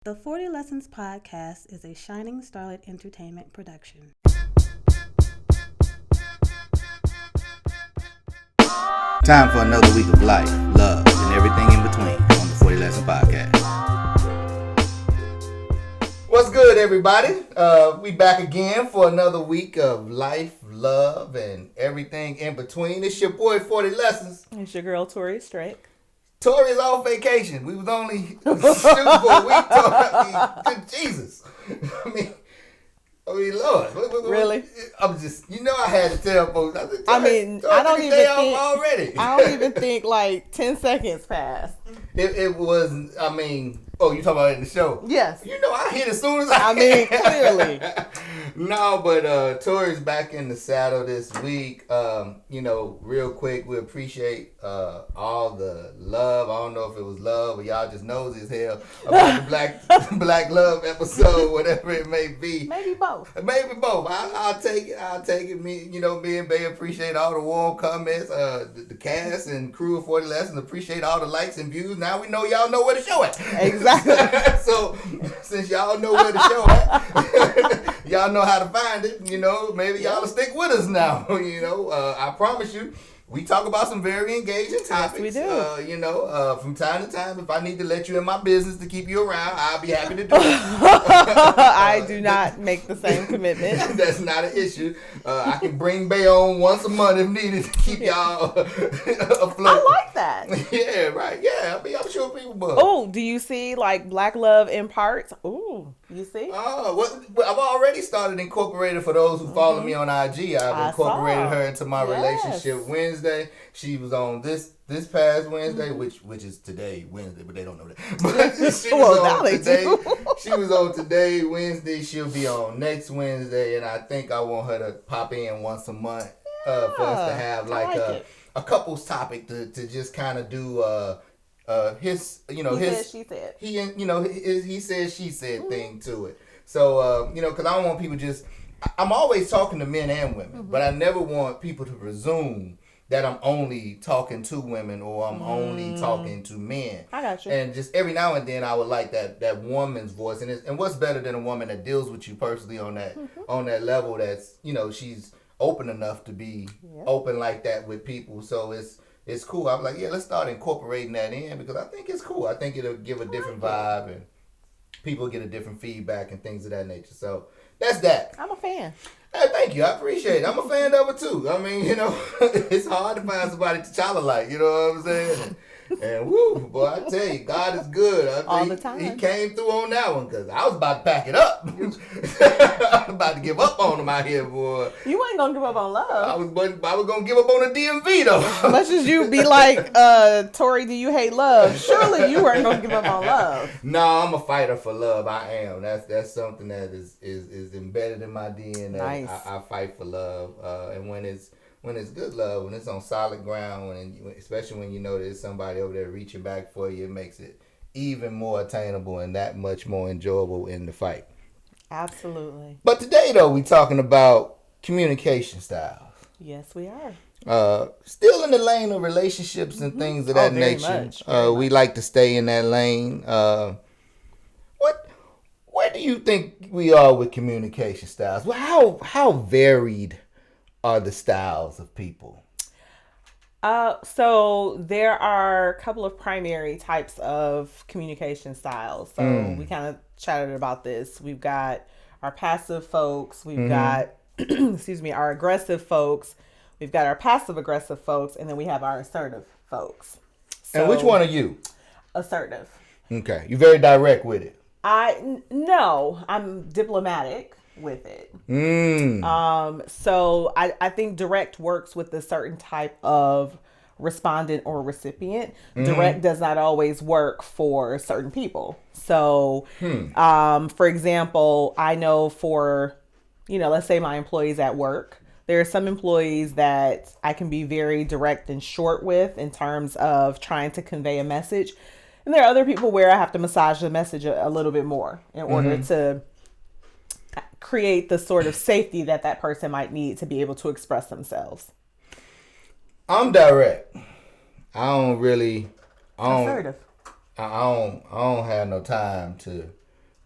The 40 Lessons Podcast is a Shining Starlight Entertainment production. Time for another week of life, love, and everything in between on the 40 Lesson Podcast. What's good, everybody? We back again for another week of life, love, and everything in between. It's your boy, 40 Lessons. It's your girl, Tori Strick. Tori's on vacation. We was only shooting for a week. Jesus. I mean, Lord. Really? I'm just, I had to tell folks. I don't even think already. I don't even think like 10 seconds passed. It was. Oh, you talking about it in the show? Yes. I hit as soon as clearly. No, but Tori's back in the saddle this week. Real quick, we appreciate all the love. I don't know if it was love or y'all just nosy as hell about the Black Love episode, whatever it may be. Maybe both. I'll take it. Me and Bay appreciate all the warm comments. The cast and crew of 40 Lessons appreciate all the likes and views. Now we know y'all know where to show it. Exactly. So since y'all know where to show it, y'all know how to find it. Maybe y'all will stick with us now. I promise you. We talk about some very engaging topics. Yes, we do. From time to time, if I need to let you in my business to keep you around, I'll be happy to do it. I do not make the same commitment. That's not an issue. I can bring Bay on once a month if needed to keep y'all afloat. I like that. Yeah, right. Yeah, I'm sure people will. Oh, do you see like Black Love in parts? Ooh, you see? Oh, I've already started incorporating, for those who follow me on IG, I've incorporated her into my relationship Wednesday. She was on this past Wednesday, which is today, Wednesday, but they don't know that. But she was on today, Wednesday. She'll be on next Wednesday, and I think I want her to pop in once a month for us to have a couples topic to just kind of do his he said she said thing to it. So because I don't want people I'm always talking to men and women, but I never want people to presume that I'm only talking to women or I'm only talking to men. I got you. And just every now and then I would like that woman's voice. And what's better than a woman that deals with you personally on that level that's, she's open enough to be open like that with people. So it's cool. I'm like, let's start incorporating that in because I think it's cool. I think it'll give a different vibe and people get a different feedback and things of that nature. So that's that. I'm a fan. Hey, thank you. I appreciate it. I'm a fan of it too. It's hard to find somebody T'Challa like, you know what I'm saying? And woo, boy, I tell you, God is good. All the time. He came through on that one because I was about to pack it up. I was about to give up on him out here, boy. You ain't gonna give up on love. I was gonna give up on the DMV though. As much as you be like, Tori, do you hate love? Surely you weren't gonna give up on love. No, I'm a fighter for love. I am. That's something that is embedded in my DNA. Nice. I fight for love, and when it's good love, when it's on solid ground, and especially when you know there's somebody over there reaching back for you, it makes it even more attainable and that much more enjoyable in the fight. Absolutely. But today, though, we're talking about communication styles. Yes, we are. Still in the lane of relationships and things of that nature. Very much. We like to stay in that lane. Where do you think we are with communication styles? Well, how varied are the styles of people? So there are a couple of primary types of communication styles. So we kind of chatted about this. We've got our passive folks. We've got, our aggressive folks. We've got our passive aggressive folks, and then we have our assertive folks. So, and which one are you? Assertive. Okay, you're very direct with it. No, I'm diplomatic with it. So I think direct works with a certain type of respondent or recipient. Direct does not always work for certain people. So, for example, I know for, let's say my employees at work, there are some employees that I can be very direct and short with in terms of trying to convey a message. And there are other people where I have to massage the message a little bit more in order to create the sort of safety that person might need to be able to express themselves. I'm direct. Assertive. I don't have no time to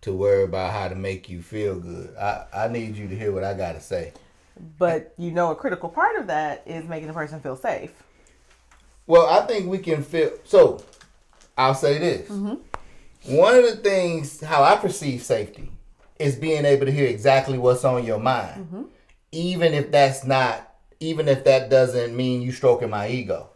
to worry about how to make you feel good. I need you to hear what I got to say. But a critical part of that is making the person feel safe. Well, I think we can feel... So, I'll say this. Mm-hmm. One of the things, how I perceive safety, is being able to hear exactly what's on your mind. Mm-hmm. Even if that doesn't mean you stroking my ego.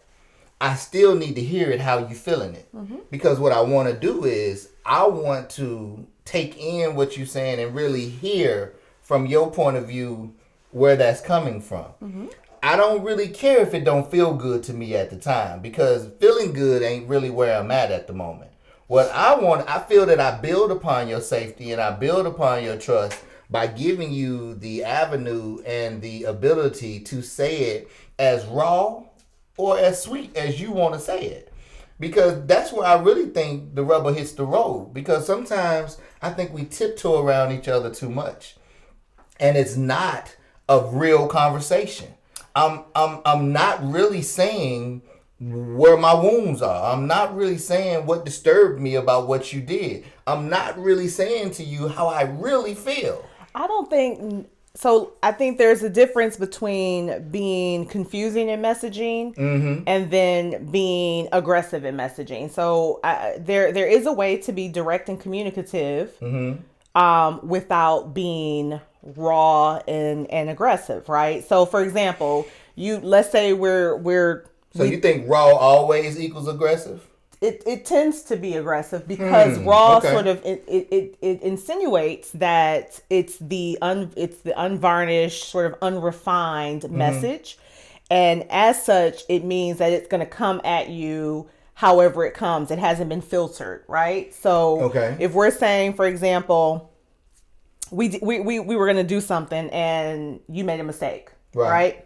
I still need to hear it how you feeling it. Mm-hmm. Because what I want to do is, I want to take in what you're saying and really hear from your point of view where that's coming from. Mm-hmm. I don't really care if it don't feel good to me at the time, because feeling good ain't really where I'm at the moment. What I feel that I build upon your safety and I build upon your trust by giving you the avenue and the ability to say it as raw or as sweet as you want to say it. Because that's where I really think the rubber hits the road. Because sometimes I think we tiptoe around each other too much. And it's not a real conversation. I'm not really saying where my wounds are. I'm not really saying what disturbed me about what you did. I'm not really saying to you how I really feel. I think there's a difference between being confusing in messaging mm-hmm. and then being aggressive in messaging. So there is a way to be direct and communicative mm-hmm. Without being raw and aggressive, right? So for example, let's say you think raw always equals aggressive? It tends to be aggressive because raw sort of it insinuates that it's the unvarnished, sort of unrefined mm-hmm. message, and as such, it means that it's going to come at you however it comes. It hasn't been filtered, right? So if we're saying, for example, we were going to do something and you made a mistake, right?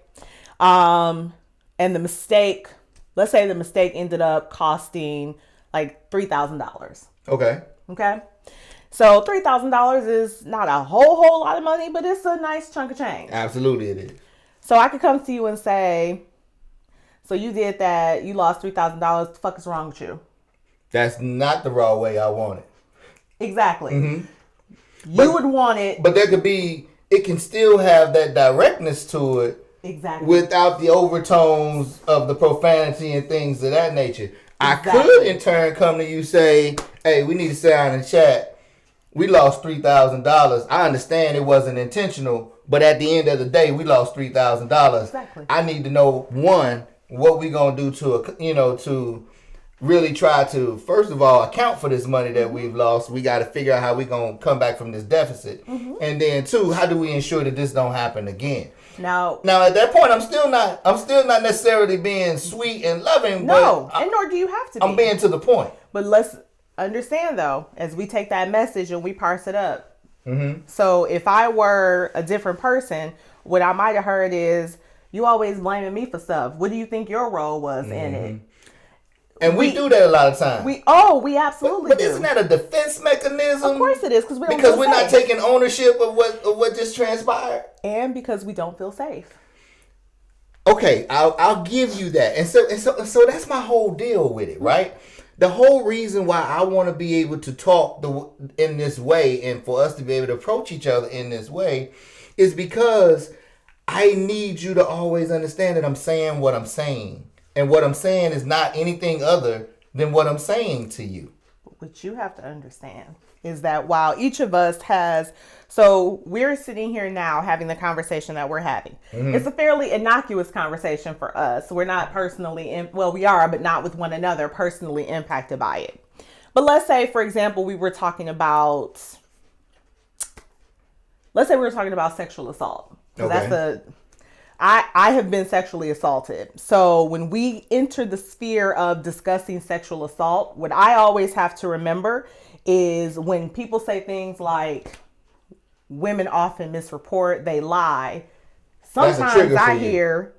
And the mistake. Let's say the mistake ended up costing like $3,000. Okay. So $3,000 is not a whole lot of money, but it's a nice chunk of change. Absolutely it is. So I could come to you and say, so you did that, you lost $3,000. What the fuck is wrong with you? That's not the raw way I want it. Exactly. Mm-hmm. You would want it. But it can still have that directness to it. Exactly. Without the overtones of the profanity and things of that nature. Exactly. I could in turn come to you say, hey, we need to sit down and chat. We lost $3,000. I understand it wasn't intentional, but at the end of the day, we lost $3,000. Exactly. I need to know, one, what we gonna do to really try to, first of all, account for this money that mm-hmm. we've lost. We got to figure out how we gonna come back from this deficit, mm-hmm. and then two, how do we ensure that this don't happen again? Now at that point, I'm still not necessarily being sweet and loving. No, and nor do you have to be. I'm being to the point. But let's understand though, as we take that message and we parse it up. Mm-hmm. So if I were a different person, what I might have heard is, you always blaming me for stuff. What do you think your role was mm-hmm. in it? And we do that a lot of times. We absolutely but do. Isn't that a defense mechanism? Of course it is, because we're not taking ownership of what just transpired, and because we don't feel safe. Okay, I'll give you that, and so that's my whole deal with it, right? The whole reason why I want to be able to talk in this way, and for us to be able to approach each other in this way, is because I need you to always understand that I'm saying what I'm saying. And what I'm saying is not anything other than what I'm saying to you. What you have to understand is that while each of us so we're sitting here now having the conversation that we're having. Mm-hmm. It's a fairly innocuous conversation for us. We're not personally, we are, but not with one another, personally impacted by it. But let's say, for example, we were talking about sexual assault. Okay. I have been sexually assaulted. So when we enter the sphere of discussing sexual assault, what I always have to remember is when people say things like, women often misreport, they lie. Sometimes I hear,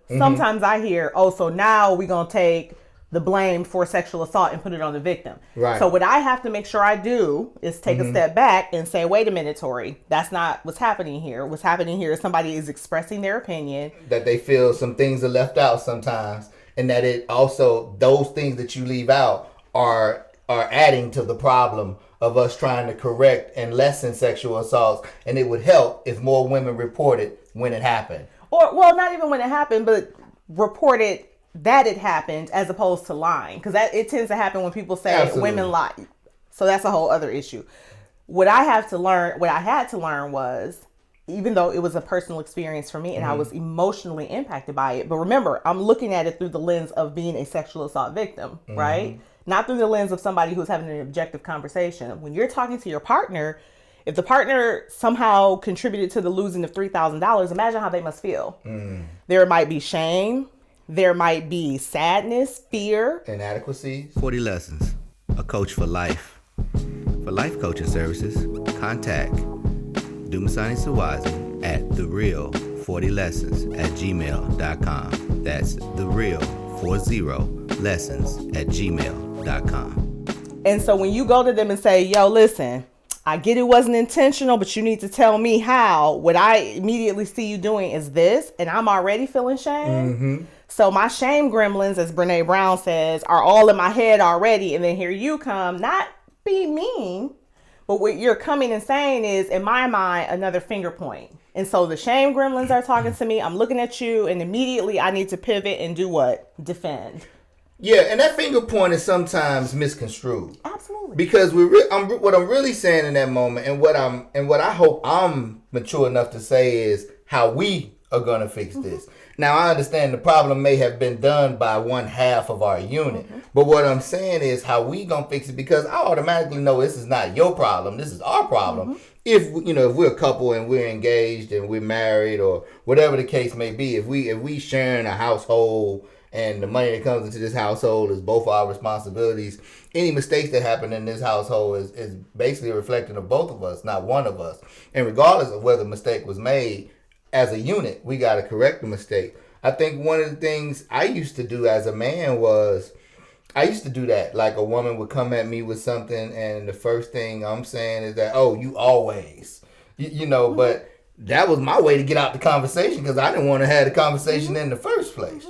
oh, so now we're going to take the blame for sexual assault and put it on the victim. Right. So what I have to make sure I do is take a step back and say, wait a minute, Tori, that's not what's happening here. What's happening here is somebody is expressing their opinion. That they feel some things are left out sometimes, and that it also, those things that you leave out are adding to the problem of us trying to correct and lessen sexual assaults, and it would help if more women reported when it happened. Or, well, not even when it happened, but reported that it happened as opposed to lying. Because it tends to happen when people say women lie. So that's a whole other issue. What I had to learn was, even though it was a personal experience for me and I was emotionally impacted by it. But remember, I'm looking at it through the lens of being a sexual assault victim, right? Not through the lens of somebody who's having an objective conversation. When you're talking to your partner, if the partner somehow contributed to the losing of $3,000, imagine how they must feel. There might be shame. There might be sadness, fear. Inadequacy. 40 Lessons, a coach for life. For life coaching services, contact Dumisani and Solwazi at thereal40lessons@gmail.com. That's thereal40lessons@gmail.com. And so when you go to them and say, yo, listen, I get it wasn't intentional, but you need to tell me how. What I immediately see you doing is this, and I'm already feeling shame. So my shame gremlins, as Brene Brown says, are all in my head already. And then here you come, not be mean, but what you're coming and saying is, in my mind, another finger point. And so the shame gremlins are talking to me. I'm looking at you, and immediately I need to pivot and do what? Defend. Yeah, and that finger point is sometimes misconstrued. Absolutely. Because what I'm really saying in that moment, and what I hope I'm mature enough to say is how we are gonna fix this. Now, I understand the problem may have been done by one half of our unit, but what I'm saying is how we gonna fix it, because I automatically know this is not your problem, this is our problem. If we're a couple and we're engaged and we're married or whatever the case may be, if we sharing a household and the money that comes into this household is both our responsibilities, any mistakes that happen in this household is basically a reflection of both of us, not one of us. And regardless of whether a mistake was made, as a unit, we got to correct the mistake. I think one of the things I used to do as a man was, I used to do that. Like a woman would come at me with something, and the first thing I'm saying is that, oh, you always, but that was my way to get out the conversation, because I didn't want to have the conversation in the first place,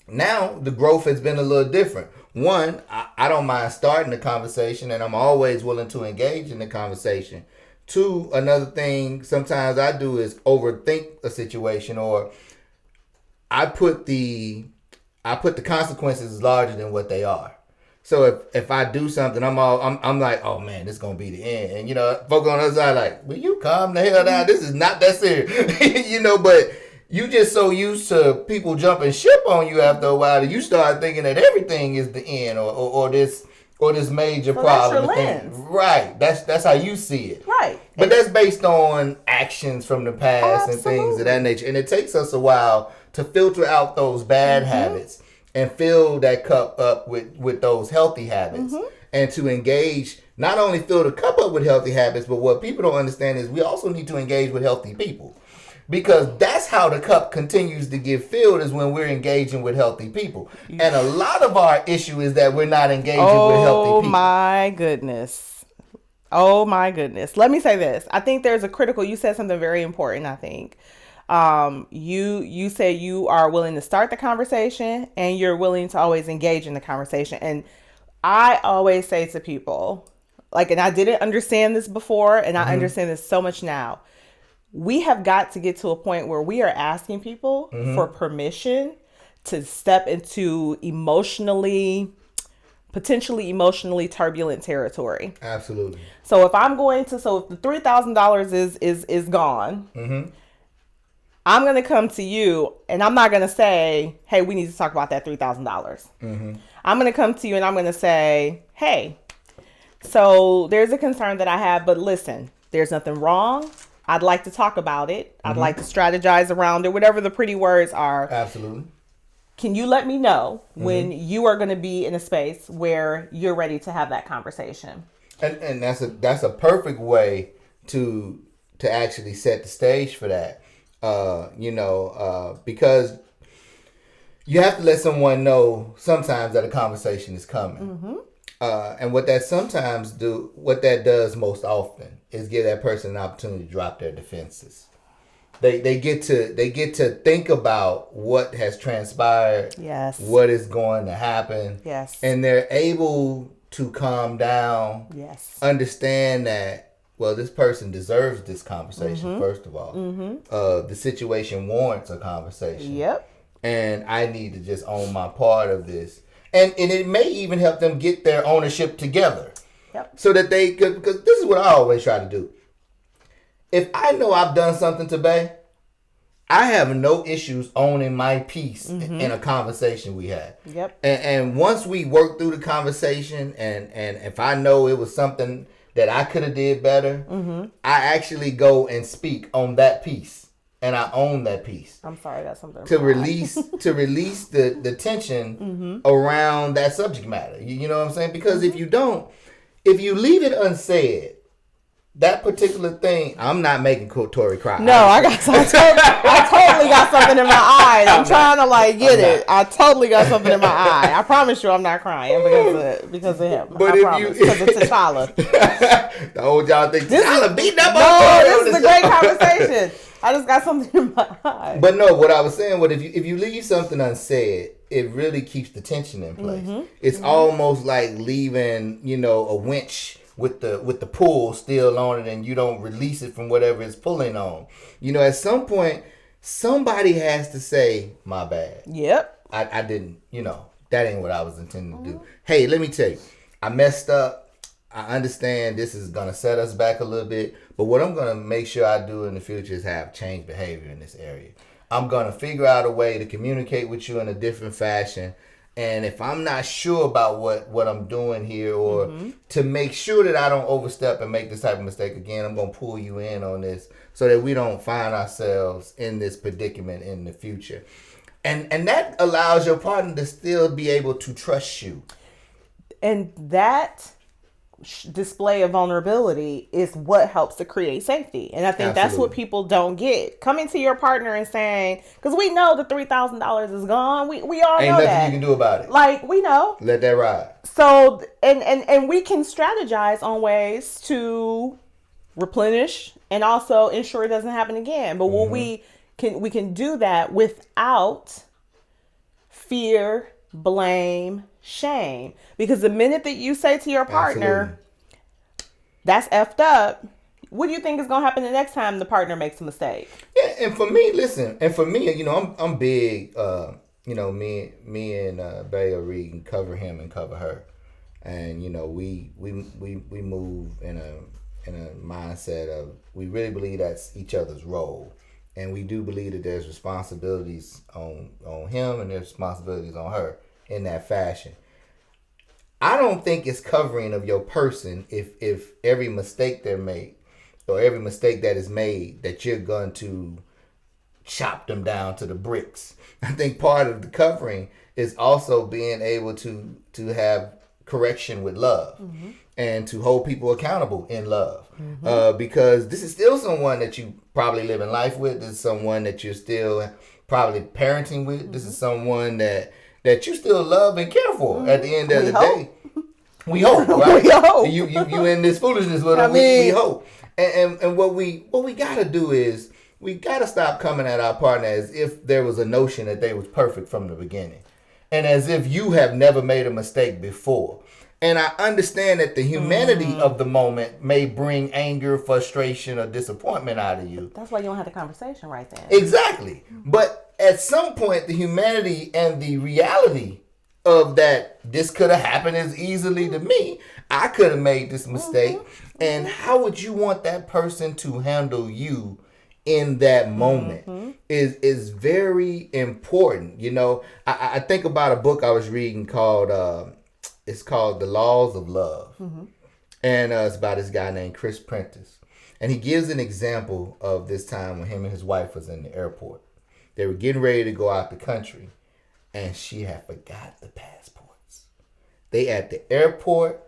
Now, the growth has been a little different. One, I don't mind starting the conversation, and I'm always willing to engage in the conversation. Two, another thing sometimes I do is overthink a situation, or I put the consequences larger than what they are. So if I do something, I'm like, oh man, this is gonna be the end. And folks on the other side like, will you calm the hell down? This is not that serious. But you just so used to people jumping ship on you after a while that you start thinking that everything is the end or this major problem. That's your lens. Right. That's how you see it. Right. But that's based on actions from the past and things of that nature. And it takes us a while to filter out those bad habits and fill that cup up with those healthy habits. And to engage, not only fill the cup up with healthy habits, but what people don't understand is we also need to engage with healthy people. Because that's how the cup continues to get filled, is when we're engaging with healthy people. And a lot of our issue is that we're not engaging with healthy people. Oh my goodness. Let me say this. I think there's you said something very important, I think. You say you are willing to start the conversation and you're willing to always engage in the conversation. And I always say to people, and I didn't understand this before, and I understand this so much now. We have got to get to a point where we are asking people for permission to step into potentially emotionally turbulent territory. Absolutely. So if the $3,000 is gone, I'm going to come to you and I'm not going to say, hey, we need to talk about that $3,000. I'm going to come to you and I'm going to say, hey, so there's a concern that I have, but listen, there's nothing wrong. I'd like to talk about it. I'd like to strategize around it, whatever the pretty words are. Absolutely. Can you let me know when you are going to be in a space where you're ready to have that conversation? And that's a perfect way to actually set the stage for that. Because you have to let someone know sometimes that a conversation is coming. And what that does most often is give that person an opportunity to drop their defenses. They get to think about what has transpired, yes, what is going to happen, yes, and they're able to calm down. Yes. Understand that, well, this person deserves this conversation, first of all. The situation warrants a conversation. Yep. And I need to just own my part of this. And it may even help them get their ownership together. Yep. So that they could, because this is what I always try to do. If I know I've done something to Bay, I have no issues owning my piece in a conversation we had. Yep. And once we work through the conversation, and if I know it was something that I could have did better, I actually go and speak on that piece, and I own that piece. I'm sorry, that's something to release the tension around that subject matter. You know what I'm saying? Because if you leave it unsaid, that particular thing, I'm not making Tori cry. No, I totally got something in my eye. I'm trying to get it. I totally got something in my eye. I promise you, I'm not crying because of him. But because of T'Challa. The old y'all think T'Challa beating up on No, this is a great conversation. I just got something in my eye. But no, what I was saying, if you leave something unsaid, it really keeps the tension in place. It's almost like leaving, a winch with the pull still on it, and you don't release it from whatever it's pulling on. At some point, somebody has to say, my bad. Yep. I didn't, that ain't what I was intending to do. Hey, let me tell you, I messed up. I understand this is going to set us back a little bit, but what I'm going to make sure I do in the future is have changed behavior in this area. I'm going to figure out a way to communicate with you in a different fashion. And if I'm not sure about what I'm doing here, or to make sure that I don't overstep and make this type of mistake again, I'm going to pull you in on this so that we don't find ourselves in this predicament in the future. And that allows your partner to still be able to trust you. And that display of vulnerability is what helps to create safety. And I think that's what people don't get. Coming to your partner and saying, because we know the $3,000 is gone. We all know that. Ain't nothing you can do about it. We know. Let that ride. So, and we can strategize on ways to replenish and also ensure it doesn't happen again. But what we can do that without fear, blame, shame. Because the minute that you say to your partner, that's effed up, what do you think is going to happen the next time the partner makes a mistake? Yeah, and for me, I'm big, me and Bay are reading cover him and cover her. And, we move in a mindset of, we really believe that's each other's role. And we do believe that there's responsibilities on him and there's responsibilities on her in that fashion. I don't think it's covering of your person if every mistake they're made or every mistake that is made that you're going to chop them down to the bricks. I think part of the covering is also being able to have correction with love and to hold people accountable in love. Because this is still someone that you probably live in life with. This is someone that you're still probably parenting with. This is someone that you still love and care for at the end of the day. We hope, right? We hope. You in this foolishness with us, we hope. And what we gotta do is we gotta stop coming at our partner as if there was a notion that they was perfect from the beginning. And as if you have never made a mistake before. And I understand that the humanity of the moment may bring anger, frustration, or disappointment out of you. That's why you don't have the conversation right then. Exactly. But at some point, the humanity and the reality of that, this could have happened as easily to me. I could have made this mistake. And how would you want that person to handle you in that moment is very important. I think about a book I was reading called... It's called The Laws of Love. And it's about this guy named Chris Prentice. And he gives an example of this time when him and his wife was in the airport. They were getting ready to go out the country. And she had forgot the passports. They at the airport.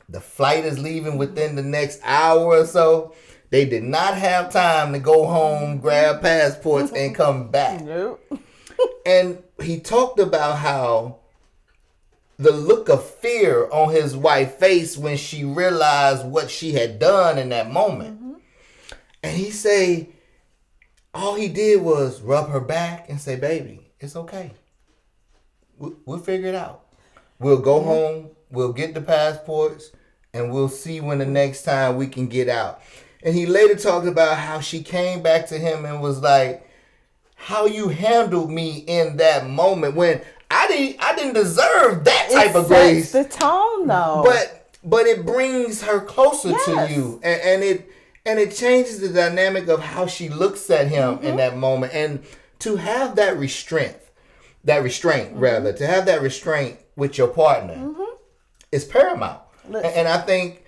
The flight is leaving within the next hour or so. They did not have time to go home, grab passports, and come back. Nope. And he talked about how the look of fear on his wife's face when she realized what she had done in that moment. And he say, all he did was rub her back and say, baby, it's okay. We'll figure it out. We'll go home, We'll get the passports, and we'll see when the next time we can get out. And he later talked about how she came back to him and was like, how you handled me in that moment when I didn't deserve that type of grace. The tone, though. But it brings her closer to you, and it changes the dynamic of how she looks at him in that moment. And to have that restraint rather, to have that restraint with your partner is paramount. And I think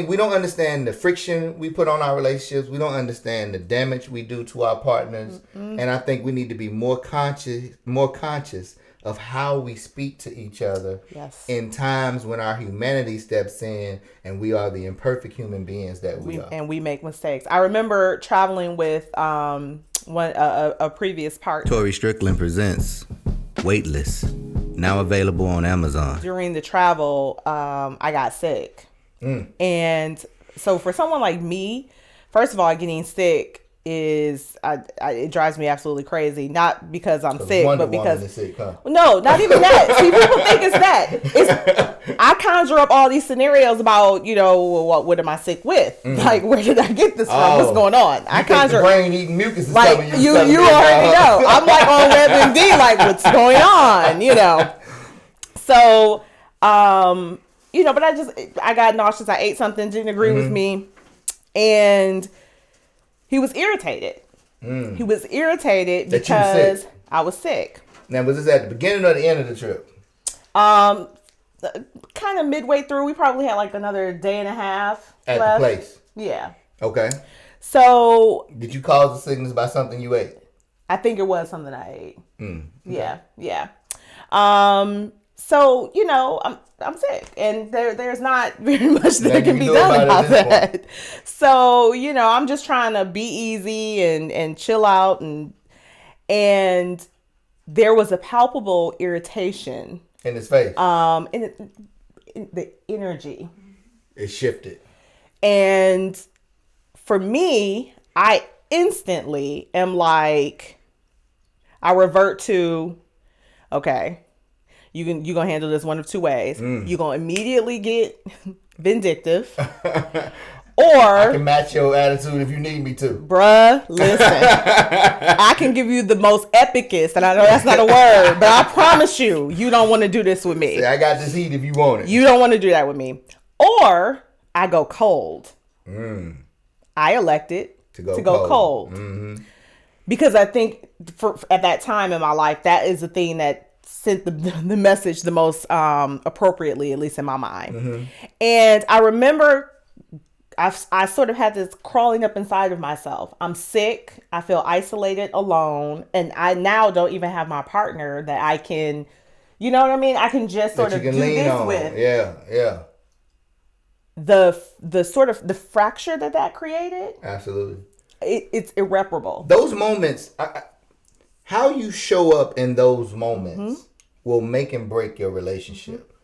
we don't understand the friction we put on our relationships. We don't understand the damage we do to our partners. And I think we need to be more conscious of how we speak to each other in times when our humanity steps in and we are the imperfect human beings that we are. And we make mistakes. I remember traveling with a previous partner. Tori Strickland presents Weightless, now available on Amazon. During the travel, I got sick. And so for someone like me, first of all, getting sick is it drives me absolutely crazy. Not because I'm sick, but because sick, huh? No, not even that. See, people think it's that. I conjure up all these scenarios about, what am I sick with? Like, where did I get this from? What's going on? I conjure brain eating mucus. Is like you already know. I'm like on WebMD, like what's going on? So, but I got nauseous. I ate something, didn't agree with me, and he was irritated. He was irritated because I was sick. Now, was this at the beginning or the end of the trip? Kind of midway through. We probably had like another day and a half at left. The place. Yeah. Okay. So, did you cause the sickness by something you ate? I think it was something I ate. Okay. Yeah. So, I'm sick, and there's not very much that can be done about that. So, I'm just trying to be easy and chill out, and there was a palpable irritation in his face. In the energy. It shifted. And for me, I instantly am like, I revert to, okay, you're going to handle this one of two ways. You're going to immediately get vindictive. Or I can match your attitude if you need me to. Bruh, listen. I can give you the most epicest, and I know that's not a word, but I promise you don't want to do this with me. See, I got this heat if you want it. You don't want to do that with me. Or I go cold. I elected to go cold. Because I think at that time in my life, that is the thing that sent the message the most appropriately, at least in my mind. And I remember I sort of had this crawling up inside of myself. I'm sick. I feel isolated, alone. And I now don't even have my partner that I can, you know what I mean? I can just sort of do this with. Yeah. The sort of the fracture that created. Absolutely. It's irreparable. Those moments, how you show up in those moments will make and break your relationship.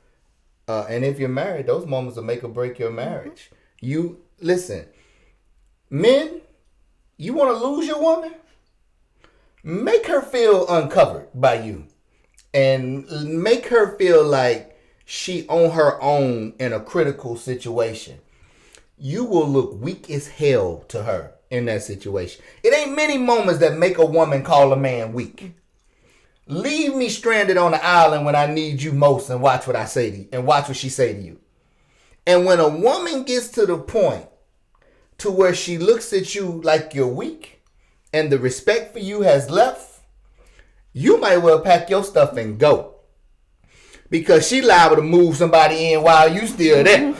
And if you're married, those moments will make or break your marriage. You listen, men, you want to lose your woman? Make her feel uncovered by you, and make her feel like she on her own in a critical situation. You will look weak as hell to her in that situation. It ain't many moments that make a woman call a man weak. Leave me stranded on the island when I need you most, and watch what I say to you, and watch what she say to you. And when a woman gets to the point to where she looks at you like you're weak and the respect for you has left, you might well pack your stuff and go. Because she liable to move somebody in while you still there.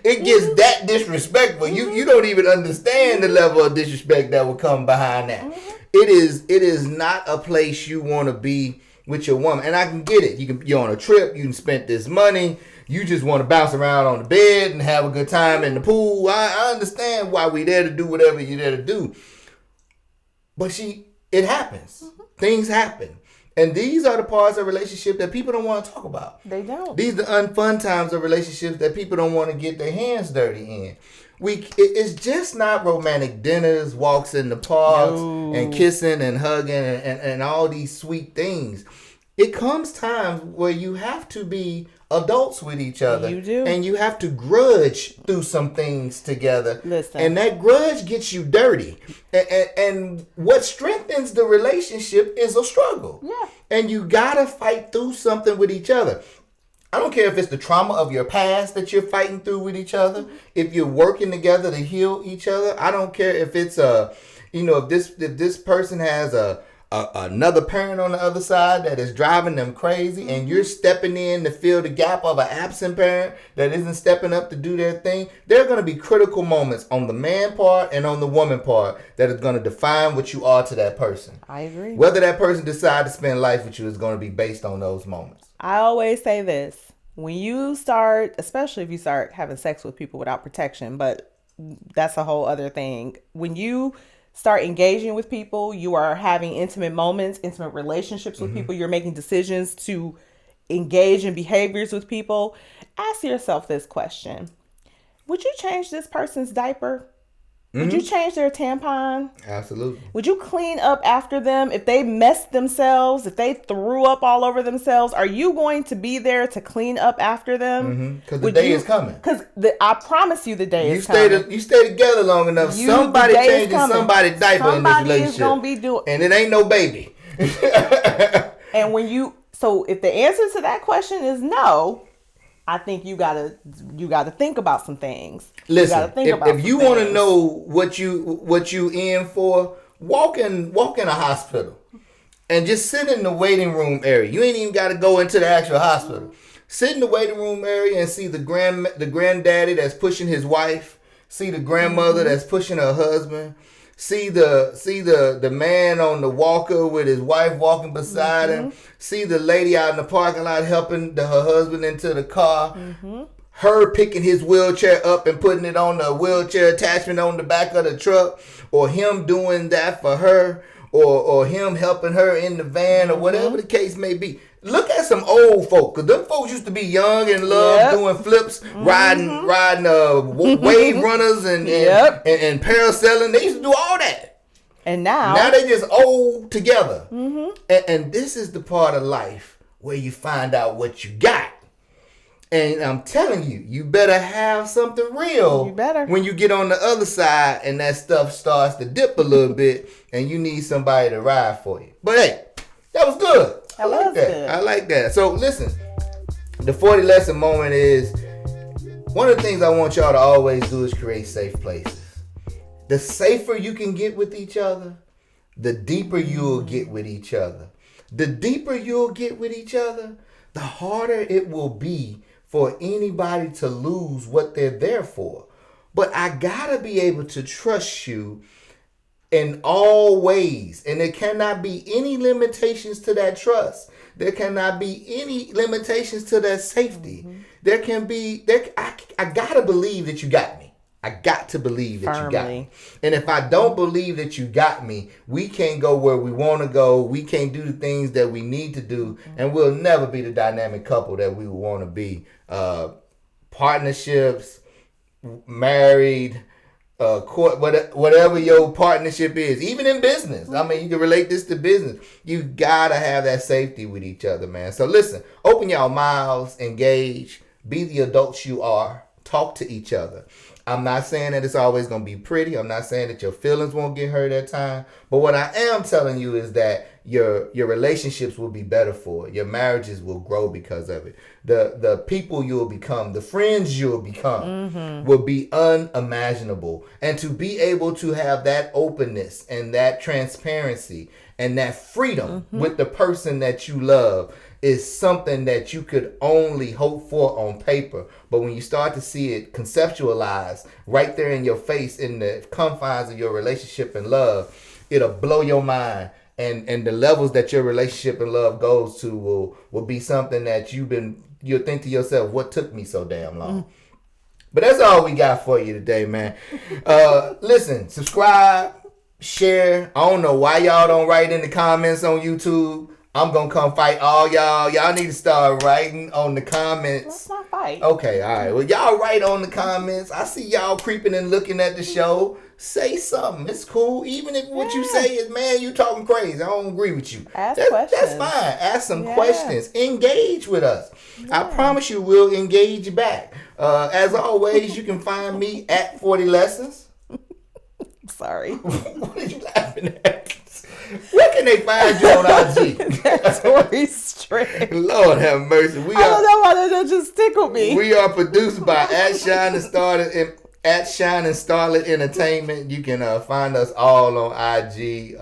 It gets that disrespectful. You don't even understand the level of disrespect that will come behind that. It is not a place you want to be with your woman. And I can get it. You're on a trip. You can spend this money. You just want to bounce around on the bed and have a good time in the pool. I understand why we there to do whatever you're there to do. But it happens. Things happen. And these are the parts of relationship that people don't want to talk about. They don't. These are the unfun times of relationships that people don't want to get their hands dirty in. It's just not romantic dinners, walks in the parks, and kissing and hugging and all these sweet things. it comes times where you have to be adults with each other. You do. And you have to grudge through some things together. Listen. And that grudge gets you dirty. And what strengthens the relationship is a struggle. Yeah. And you gotta fight through something with each other. I don't care if it's the trauma of your past that you're fighting through with each other. If you're working together to heal each other. I don't care if it's if this person has another parent on the other side that is driving them crazy, and you're stepping in to fill the gap of an absent parent that isn't stepping up to do their thing. There are going to be critical moments on the man part and on the woman part that is going to define what you are to that person. I agree. Whether that person decides to spend life with you is going to be based on those moments. I always say this. When you start, especially if you start having sex with people without protection, but that's a whole other thing. When you start engaging with people, you are having intimate moments, intimate relationships with people, you're making decisions to engage in behaviors with people. Ask yourself this question. Would you change this person's diaper? Would you change their tampon? Absolutely. Would you clean up after them? If they messed themselves, if they threw up all over themselves, are you going to be there to clean up after them? Because the day is coming. Because I promise you the day is coming. You stay together long enough, somebody changing somebody's diaper in this relationship. Is gonna be doing, and it ain't no baby. And so if the answer to that question is no, I think you gotta think about some things. Listen, if you want to know what you in for, walk in a hospital and just sit in the waiting room area. You ain't even got to go into the actual hospital. Sit in the waiting room area and see the granddaddy that's pushing his wife. See the grandmother that's pushing her husband. See the man on the walker with his wife walking beside him. See the lady out in the parking lot helping her husband into the car. Her picking his wheelchair up and putting it on the wheelchair attachment on the back of the truck. Or him doing that for her. Or him helping her in the van or whatever the case may be. Look at some old folk, because them folks used to be young and love doing flips, riding wave runners and parasailing. They used to do all that. And now they just old together. And this is the part of life where you find out what you got. And I'm telling you, you better have something real. You better. When you get on the other side and that stuff starts to dip a little bit and you need somebody to ride for you. But hey, that was good. I like that. So listen, the 40 lesson moment is one of the things I want y'all to always do is create safe places. The safer you can get with each other, the deeper you'll get with each other. The deeper you'll get with each other, the harder it will be for anybody to lose what they're there for. But I gotta be able to trust you in all ways. And there cannot be any limitations to that trust. There cannot be any limitations to that safety. There can be, I gotta believe that you got me. I got to believe that you got me. And if I don't believe that you got me, we can't go where we want to go. We can't do the things that we need to do. And we'll never be the dynamic couple that we want to be. Partnerships, married, whatever your partnership is, even in business. I mean, you can relate this to business. You gotta have that safety with each other, man. So listen, open your mouths, engage, be the adults you are, talk to each other. I'm not saying that it's always going to be pretty. I'm not saying that your feelings won't get hurt at time. But what I am telling you is that your relationships will be better for it. Your marriages will grow because of it. The people you'll become, the friends you'll become will be unimaginable. And to be able to have that openness and that transparency and that freedom with the person that you love is something that you could only hope for on paper. But when you start to see it conceptualized right there in your face in the confines of your relationship and love, it'll blow your mind. And the levels that your relationship and love goes to will be something that you'll think to yourself, what took me so damn long? But that's all we got for you today, man. Listen, subscribe, share. I don't know why y'all don't write in the comments on YouTube. I'm going to come fight all y'all. Y'all need to start writing on the comments. Let's not fight. right. Okay, all right. Well, y'all write on the comments. I see y'all creeping and looking at the show. Say something. It's cool. Even if what you say is, man, you talking crazy. I don't agree with you. Ask That's questions. fine. Ask some questions. Engage with us. I promise you we'll engage back. As always, you can find me at 40 Lessons. Sorry. What are you laughing at? Where can they find you on IG? That's Tori Strick. Lord have mercy. I don't know why that just tickled me. We are produced by at Shine and Starlet Entertainment. You can find us all on IG.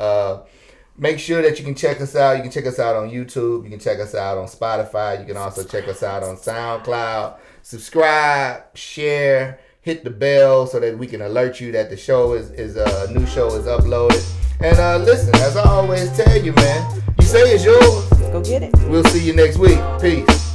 Make sure that you can check us out. You can check us out on YouTube. You can check us out on Spotify. You can also check us out on SoundCloud. Subscribe, share, hit the bell so that we can alert you that the show is new show is uploaded. And listen, as I always tell you, man, you say it's yours. Go get it. We'll see you next week. Peace.